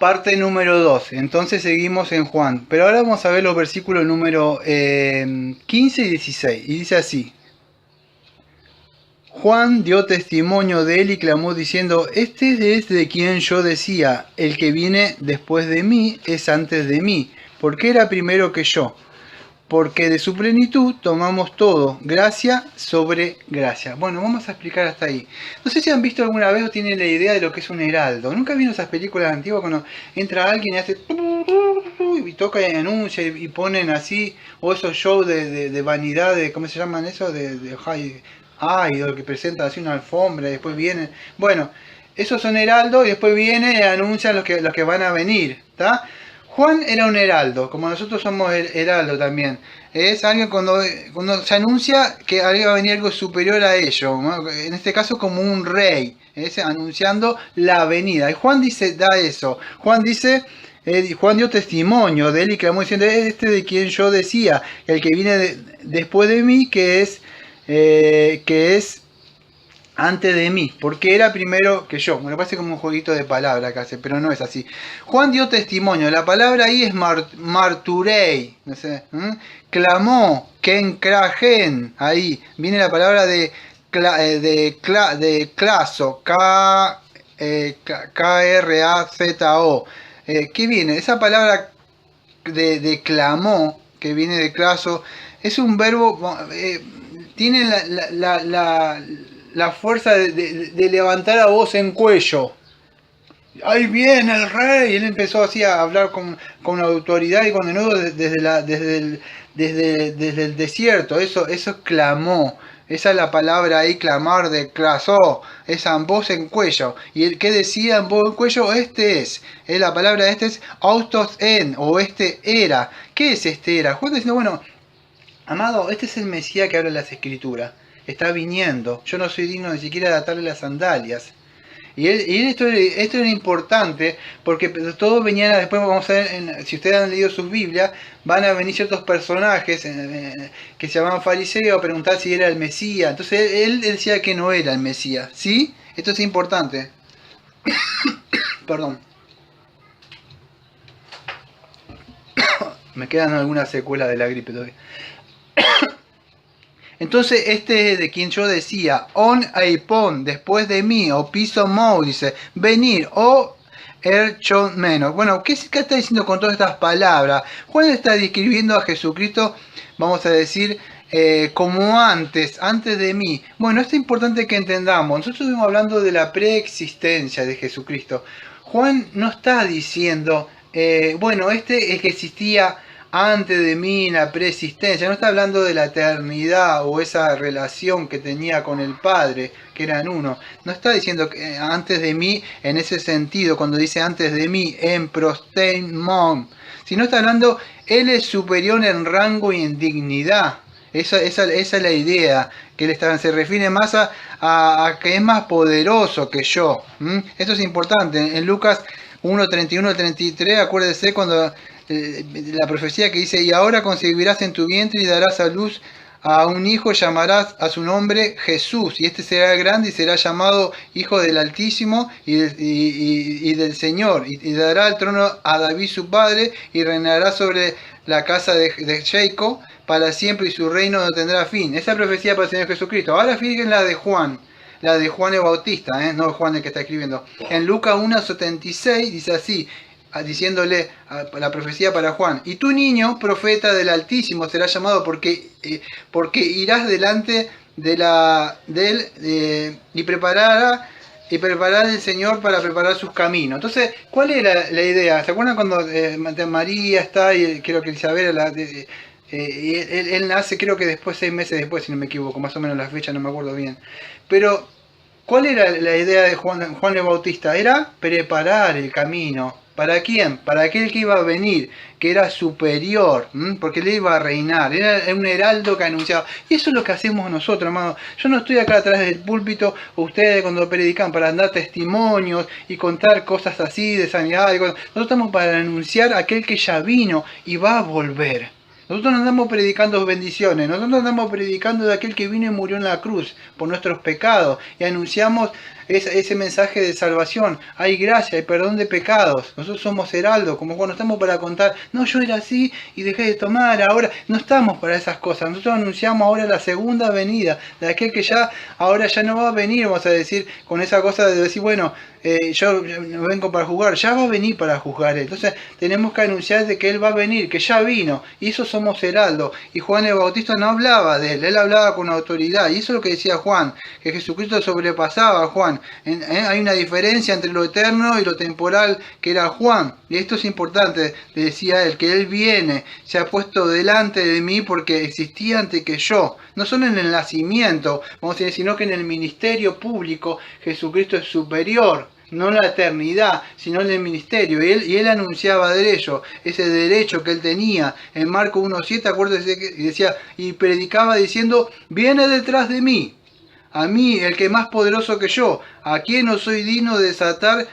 Parte número 2. Entonces seguimos en Juan. Pero ahora vamos a ver los versículos número 15 y 16. Y dice así. Juan dio testimonio de él y clamó diciendo, este es de quien yo decía, el que viene después de mí es antes de mí, porque era primero que yo. Porque de su plenitud tomamos todo, gracia sobre gracia. Bueno, vamos a explicar hasta ahí. No sé si han visto alguna vez o tienen la idea de lo que es un heraldo. ¿Nunca vieron esas películas antiguas cuando entra alguien y hace y toca y anuncia y ponen así, o esos shows de vanidad, de ¿cómo se llaman eso? De high idol, que presentan así una alfombra y después vienen. Bueno, esos son heraldos y después vienen y anuncian los que van a venir, ¿está? Juan era un heraldo, como nosotros somos heraldo también. Es alguien cuando se anuncia que va a venir algo superior a ello, ¿no? En este caso como un rey, anunciando la venida. Y Juan dice, da eso. Juan dice, Juan dio testimonio de él y clamó diciendo, este de quien yo decía, el que viene después de mí, que es antes de mí, porque era primero que yo. Me parece como un jueguito de palabras que hace, pero no es así. Juan dio testimonio, la palabra ahí es marturei, no sé, clamó, kenkragen, ahí viene la palabra de claso, K-R-A-Z-O. ¿Qué viene? Esa palabra de clamó, que viene de claso, es un verbo, tiene la fuerza de levantar a voz en cuello. ¡Ahí viene el rey! Y él empezó así a hablar con autoridad y con denudo desde el desierto. Eso clamó. Esa es la palabra ahí, clamar, de clasó. Esa voz en cuello. ¿Y el que decía en voz en cuello? Este es. La palabra este es austos en, o este era. ¿Qué es este era? Juan diciendo, bueno, amado, este es el Mesías que habla en las Escrituras. Está viniendo. Yo no soy digno ni siquiera de atarle las sandalias. Y esto era importante porque todos venían, después vamos a ver, si ustedes han leído sus Biblias, van a venir ciertos personajes que se llamaban fariseos a preguntar si era el Mesías. Entonces él decía que no era el Mesías. ¿Sí? Esto es importante. Perdón. Me quedan algunas secuelas de la gripe todavía. Entonces este es de quien yo decía, on eipon, después de mí, o piso mou, dice, venir, o erchon menos. Bueno, ¿qué está diciendo con todas estas palabras? Juan está describiendo a Jesucristo, vamos a decir, como antes de mí. Bueno, esto es importante que entendamos. Nosotros estuvimos hablando de la preexistencia de Jesucristo. Juan no está diciendo, bueno, este es que existía antes de mí en la preexistencia. No está hablando de la eternidad o esa relación que tenía con el Padre, que eran uno. No está diciendo que antes de mí en ese sentido, cuando dice antes de mí, en prostein mom. Sino está hablando, Él es superior en rango y en dignidad. Esa es la idea, que él se refiere más a que es más poderoso que yo. Esto es importante. En Lucas 1:31-33, acuérdese cuando la profecía que dice, y ahora concebirás en tu vientre y darás a luz a un hijo, llamarás a su nombre Jesús, y este será grande y será llamado Hijo del Altísimo y del Señor, y dará el trono a David su padre, y reinará sobre la casa de Jacob para siempre, y su reino no tendrá fin. Esa profecía para el Señor Jesucristo. Ahora fíjense la de Juan el Bautista, no Juan el que está escribiendo. En Lucas 1:76 dice así, diciéndole a la profecía para Juan, y tu niño, profeta del Altísimo, será llamado porque irás delante de él y preparará el Señor para preparar sus caminos. Entonces, ¿cuál era la idea? ¿Se acuerdan cuando María está y creo que Isabel él nace, creo que después, 6 meses después, si no me equivoco, más o menos la fecha, no me acuerdo bien. Pero, ¿cuál era la idea de Juan el Bautista? Era preparar el camino. ¿Para quién? Para aquel que iba a venir, que era superior, porque él iba a reinar, era un heraldo que anunciaba. Y eso es lo que hacemos nosotros, hermano. Yo no estoy acá atrás del púlpito, ustedes cuando predican, para dar testimonios y contar cosas así de sanidad. Nosotros estamos para anunciar a aquel que ya vino y va a volver. Nosotros no andamos predicando bendiciones, nosotros andamos predicando de aquel que vino y murió en la cruz por nuestros pecados y anunciamos ese mensaje de salvación. Hay gracia, hay perdón de pecados. Nosotros somos heraldos, como cuando estamos para contar, no, yo era así y dejé de tomar, ahora no estamos para esas cosas. Nosotros anunciamos ahora la segunda venida de aquel que ya, ahora ya no va a venir, vamos a decir, con esa cosa de decir, bueno, yo no vengo para juzgar, ya va a venir para juzgar. Entonces tenemos que anunciar de que Él va a venir, que ya vino, y eso somos heraldos. Y Juan el Bautista no hablaba de Él hablaba con autoridad, y eso es lo que decía Juan, que Jesucristo sobrepasaba a Juan. Hay una diferencia entre lo eterno y lo temporal que era Juan, y esto es importante, le decía él, que Él viene, se ha puesto delante de mí porque existía antes que yo, no solo en el nacimiento, vamos a decir, sino que en el ministerio público Jesucristo es superior. No en la eternidad, sino en el ministerio. Y él anunciaba derecho, ese derecho que él tenía. En Marcos 1.7, acuérdense que decía, y predicaba diciendo, viene detrás de mí, a mí, el que es más poderoso que yo, a quien no soy digno de desatar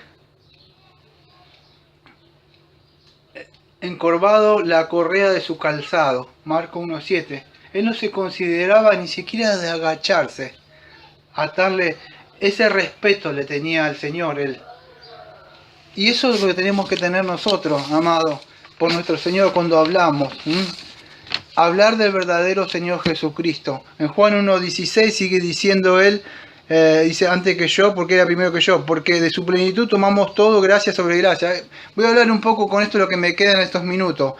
encorvado la correa de su calzado. Marcos 1.7. Él no se consideraba ni siquiera de agacharse, atarle. Ese respeto le tenía al Señor él. Y eso es lo que tenemos que tener nosotros, amados, por nuestro Señor cuando hablamos. Hablar del verdadero Señor Jesucristo. En Juan 1.16 sigue diciendo él, dice, antes que yo, porque era primero que yo, porque de su plenitud tomamos todo gracia sobre gracia. Voy a hablar un poco con esto lo que me queda en estos minutos.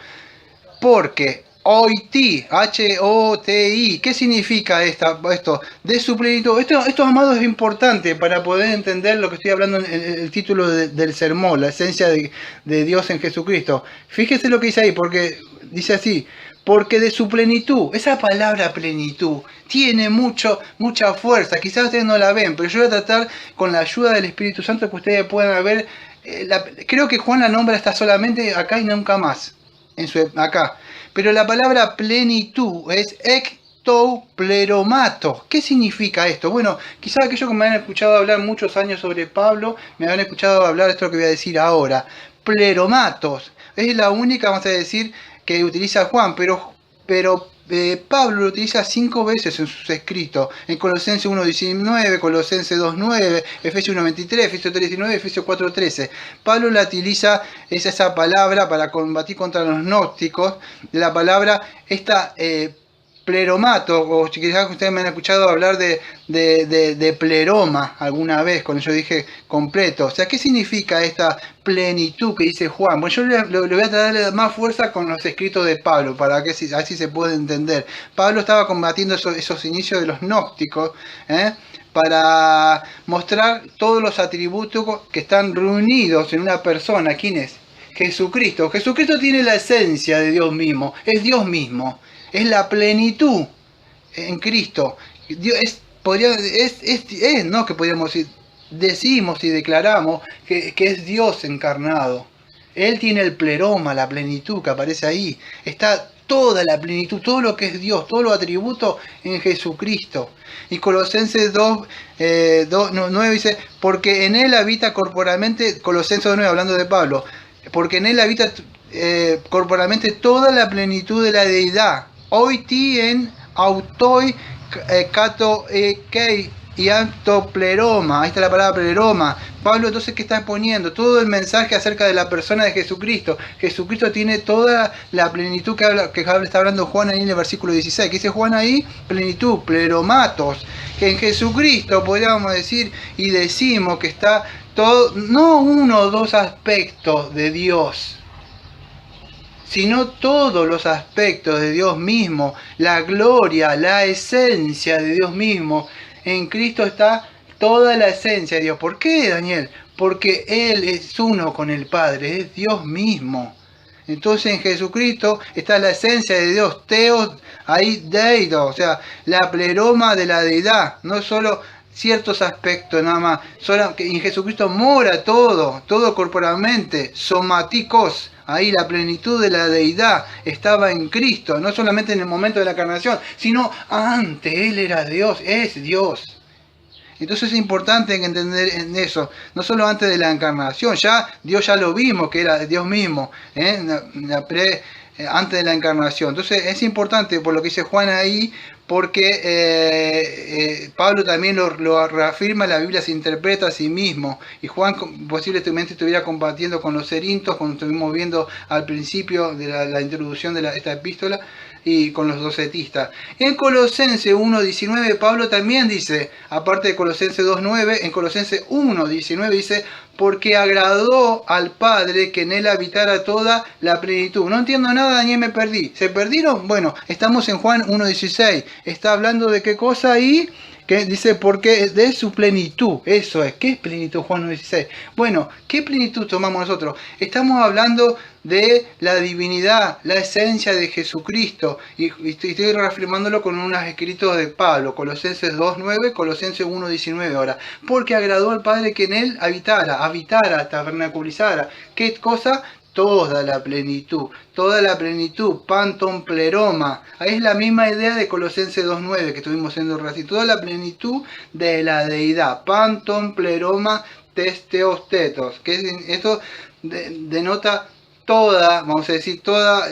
Porque Hoiti, H-O-T-I, ¿qué significa esto? De su plenitud. Esto, amados, es importante para poder entender lo que estoy hablando en el título del sermón, la esencia de Dios en Jesucristo. Fíjese lo que dice ahí, porque dice así, porque de su plenitud, esa palabra plenitud, tiene mucha fuerza. Quizás ustedes no la ven, pero yo voy a tratar con la ayuda del Espíritu Santo que ustedes puedan ver. Creo que Juan la nombra está solamente acá y nunca más, acá. Pero la palabra plenitud es ectopleromato. ¿Qué significa esto? Bueno, quizás aquellos que me han escuchado hablar muchos años sobre Pablo, me han escuchado hablar de esto que voy a decir ahora. Pleromatos. Es la única, vamos a decir, que utiliza Juan, pero Pablo lo utiliza 5 veces en sus escritos, en Colosenses 1.19, Colosenses 2.9, Efesios 1.23, Efesios 3.19, Efesios 4.13. Pablo la utiliza, es esa palabra para combatir contra los gnósticos, de la palabra esta pleromato, o quizás ustedes me han escuchado hablar de pleroma alguna vez, cuando yo dije completo. O sea, ¿qué significa esta plenitud que dice Juan? Bueno, yo le voy a darle más fuerza con los escritos de Pablo, para que así se pueda entender. Pablo estaba combatiendo esos inicios de los gnósticos, para mostrar todos los atributos que están reunidos en una persona. ¿Quién es? Jesucristo. Jesucristo tiene la esencia de Dios mismo, es Dios mismo. Es la plenitud en Cristo. Dios no que podríamos decir, decimos y declaramos que es Dios encarnado. Él tiene el pleroma, la plenitud que aparece ahí. Está toda la plenitud, todo lo que es Dios, todos los atributos en Jesucristo. Y Colosenses 2:9 dice, porque en Él habita corporalmente, Colosenses 2:9 hablando de Pablo, porque en Él habita corporalmente toda la plenitud de la deidad. Hoiti en autoi cato kei y antopleroma. Ahí está la palabra pleroma. Pablo entonces, ¿qué está poniendo? Todo el mensaje acerca de la persona de Jesucristo. Jesucristo tiene toda la plenitud que está hablando Juan ahí en el versículo 16. ¿Qué dice Juan ahí? Plenitud, pleromatos. Que en Jesucristo podríamos decir y decimos que está todo, no uno o dos aspectos de Dios, sino todos los aspectos de Dios mismo, la gloria, la esencia de Dios mismo. En Cristo está toda la esencia de Dios. ¿Por qué, Daniel? Porque Él es uno con el Padre, es Dios mismo. Entonces en Jesucristo está la esencia de Dios, Theos, ahí Deido, o sea, la pleroma de la deidad, no solo ciertos aspectos nada más, solo que en Jesucristo mora todo corporalmente, somáticos. Ahí la plenitud de la deidad estaba en Cristo, no solamente en el momento de la encarnación, sino antes. Él era Dios, es Dios. Entonces es importante entender en eso, no solo antes de la encarnación, Dios ya lo vimos que era Dios mismo, antes de la encarnación. Entonces es importante por lo que dice Juan ahí, porque Pablo también lo reafirma, la Biblia se interpreta a sí mismo, y Juan posiblemente estuviera compartiendo con los cerintos, como estuvimos viendo al principio de la introducción de esta epístola, y con los docetistas. En Colosenses 1.19 Pablo también dice, aparte de Colosenses 2.9, en Colosenses 1.19 dice, porque agradó al Padre que en él habitara toda la plenitud. No entiendo nada ni me perdí. ¿Se perdieron? Bueno, estamos en Juan 1.16. Está hablando de qué cosa ahí, que dice, porque de su plenitud. Eso es. ¿Qué es plenitud, Juan 1.16? Bueno, ¿qué plenitud tomamos nosotros? Estamos hablando de la divinidad, la esencia de Jesucristo, y estoy reafirmándolo con unos escritos de Pablo, Colosenses 2.9, Colosenses 1.19 ahora, porque agradó al Padre que en él habitara, tabernaculizara. ¿Qué cosa? Toda la plenitud, panton pleroma. Ahí es la misma idea de Colosenses 2.9 que estuvimos viendo recién, toda la plenitud de la deidad, panton pleroma testeostetos, que esto denota toda, vamos a decir, toda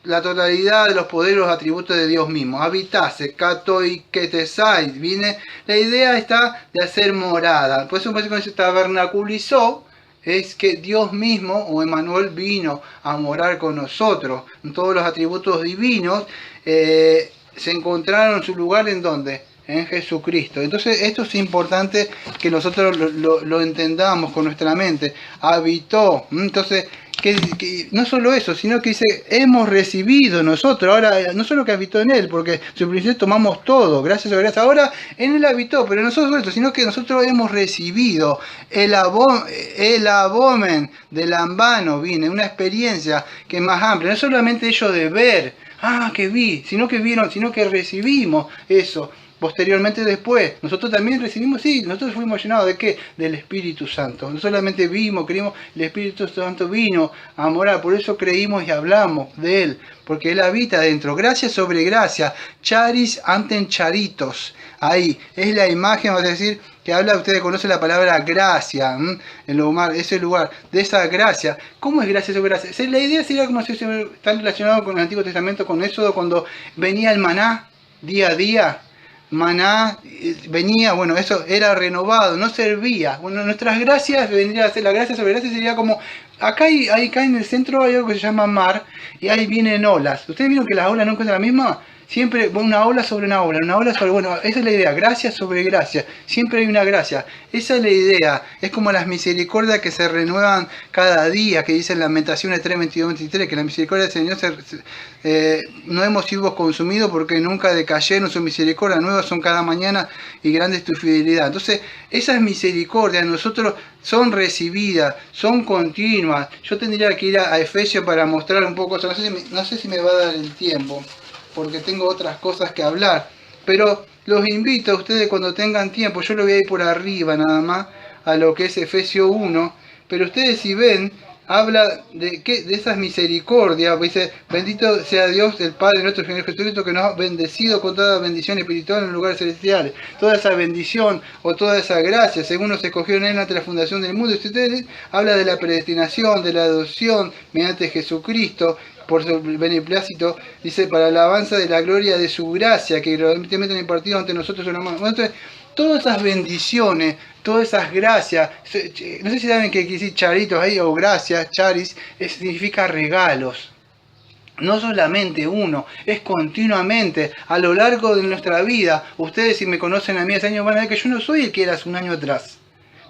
la totalidad de los poderes, los atributos de Dios mismo. Habitase, katoiketesai, viene, la idea está de hacer morada. Por eso cuando se tabernaculizó, es que Dios mismo, o Emmanuel, vino a morar con nosotros. Todos los atributos divinos se encontraron en su lugar, ¿en dónde? En Jesucristo. Entonces esto es importante que nosotros lo entendamos con nuestra mente. Habitó. Entonces, que no solo eso, sino que dice, hemos recibido nosotros. Ahora, no solo que habitó en él, porque su principio tomamos todo, gracias a gracias. Ahora, en él habitó, pero no solo eso, sino que nosotros hemos recibido el abomen del ambano, viene, una experiencia que es más amplia. No es solamente ello de ver, que vi, sino que vieron, sino que recibimos eso. Posteriormente después, nosotros también recibimos, sí, nosotros fuimos llenados ¿de qué? Del Espíritu Santo. No solamente vimos, creímos, el Espíritu Santo vino a morar, por eso creímos y hablamos de Él, porque Él habita dentro. Gracia sobre gracia, charis anten charitos. Ahí, es la imagen, vamos a decir, que habla, ustedes conocen la palabra gracia, en ese lugar, de esa gracia. ¿Cómo es gracia sobre gracia? La idea sería como si está relacionado con el Antiguo Testamento, con Éxodo, cuando venía el maná día a día. Maná venía, bueno, eso era renovado, no servía. Bueno, nuestras gracias vendría a ser, la gracia sobre gracia sería como, acá en el centro hay algo que se llama mar, y ahí vienen olas. ¿Ustedes vieron que las olas nunca son la misma? Siempre una ola sobre una ola sobre, bueno, esa es la idea, gracia sobre gracia, siempre hay una gracia, esa es la idea, es como las misericordias que se renuevan cada día, que dice en Lamentaciones 3, 22, 23, que la misericordia del Señor no hemos sido consumidos porque nunca decayeron, su misericordia nuevas son cada mañana y grande es tu fidelidad. Entonces, esas misericordias nosotros son recibidas, son continuas. Yo tendría que ir a Efesios para mostrar un poco eso, no sé si me va a dar el tiempo, porque tengo otras cosas que hablar, pero los invito a ustedes cuando tengan tiempo, yo lo voy a ir por arriba nada más, a lo que es Efesios 1, pero ustedes si ven, habla de esas misericordias, dice, bendito sea Dios, el Padre nuestro Señor Jesucristo, que nos ha bendecido con toda bendición espiritual en los lugares celestiales, toda esa bendición o toda esa gracia, según nos escogió en él ante la fundación del mundo. Y ustedes habla de la predestinación, de la adopción mediante Jesucristo, por su beneplácito, dice, para la alabanza de la gloria de su gracia, que gratuitamente han impartido ante nosotros una mano. Entonces, todas esas bendiciones, todas esas gracias, no sé si saben que decir charitos ahí, o gracias, charis, significa regalos. No solamente uno, es continuamente, a lo largo de nuestra vida. Ustedes si me conocen a mí hace años van a ver que yo no soy el que era hace un año atrás.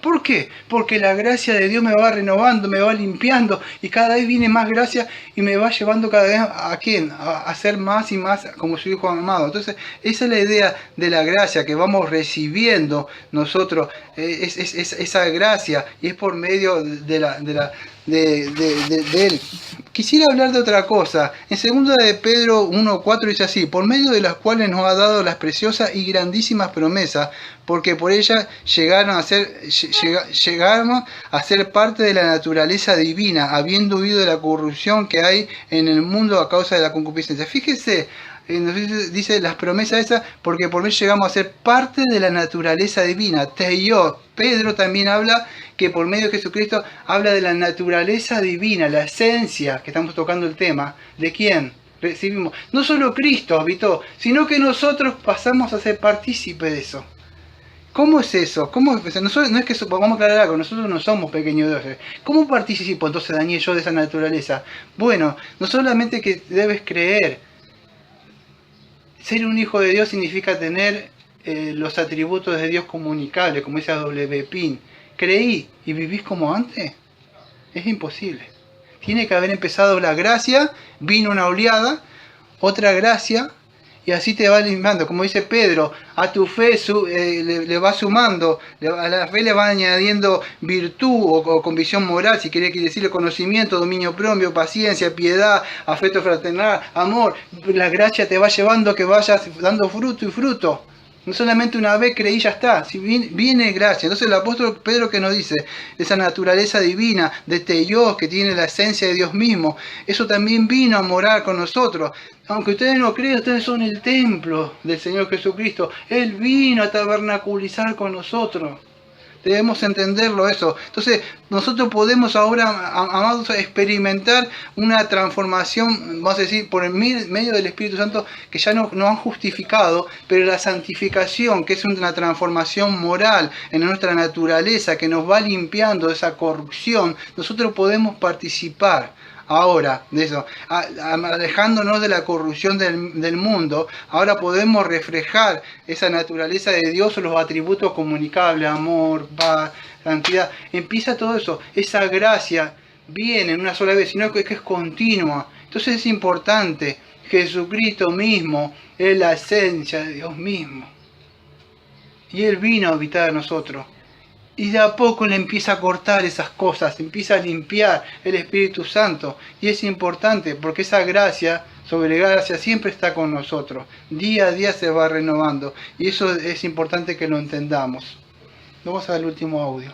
¿Por qué? Porque la gracia de Dios me va renovando, me va limpiando y cada vez viene más gracia y me va llevando cada vez a ¿quién? A ser más y más como su Hijo amado. Entonces, esa es la idea de la gracia que vamos recibiendo nosotros, esa gracia, y es por medio de él. Quisiera hablar de otra cosa. En 2 de Pedro 1:4 dice así: por medio de las cuales nos ha dado las preciosas y grandísimas promesas, porque por ellas llegamos a ser parte de la naturaleza divina, habiendo huido de la corrupción que hay en el mundo a causa de la concupiscencia. Fíjese, dice las promesas esas, porque por medio llegamos a ser parte de la naturaleza divina. Teio. Pedro también habla que por medio de Jesucristo habla de la naturaleza divina, la esencia, que estamos tocando el tema. ¿De quién? recibimos. No solo Cristo habitó, sino que nosotros pasamos a ser partícipes de eso. ¿Cómo es eso? ¿Cómo es? No es que vamos a aclarar algo, nosotros no somos pequeños dioses. ¿Cómo participo entonces, Daniel, yo de esa naturaleza? Bueno, no solamente que debes creer. Ser un hijo de Dios significa tener los atributos de Dios comunicables, como dice W. Pin. ¿Creí y vivís como antes? Es imposible. Tiene que haber empezado la gracia, vino una oleada, otra gracia, y así te va limpiando. Como dice Pedro, a tu fe le va sumando, a la fe le va añadiendo virtud o convicción moral, si quería decirle conocimiento, dominio propio, paciencia, piedad, afecto fraternal, amor. La gracia te va llevando a que vayas dando fruto y fruto. No solamente una vez creí, ya está. Si viene gracia. Entonces el apóstol Pedro que nos dice, esa naturaleza divina de Dios que tiene la esencia de Dios mismo, eso también vino a morar con nosotros. Aunque ustedes no crean, ustedes son el templo del Señor Jesucristo. Él vino a tabernaculizar con nosotros. Debemos entenderlo eso. Entonces, nosotros podemos ahora, amados, experimentar una transformación, vamos a decir, por el medio del Espíritu Santo, que ya nos han justificado, pero la santificación, que es una transformación moral en nuestra naturaleza, que nos va limpiando de esa corrupción, nosotros podemos participar ahora de eso, alejándonos de la corrupción del mundo. Ahora podemos reflejar esa naturaleza de Dios o los atributos comunicables, amor, paz, santidad. Empieza todo eso, esa gracia viene en una sola vez, sino que es continua. Entonces es importante, Jesucristo mismo es la esencia de Dios mismo, y Él vino a habitar en nosotros. Y de a poco le empieza a cortar esas cosas, empieza a limpiar el Espíritu Santo. Y es importante porque esa gracia, sobre gracia, siempre está con nosotros. Día a día se va renovando. Y eso es importante que lo entendamos. Vamos al último audio.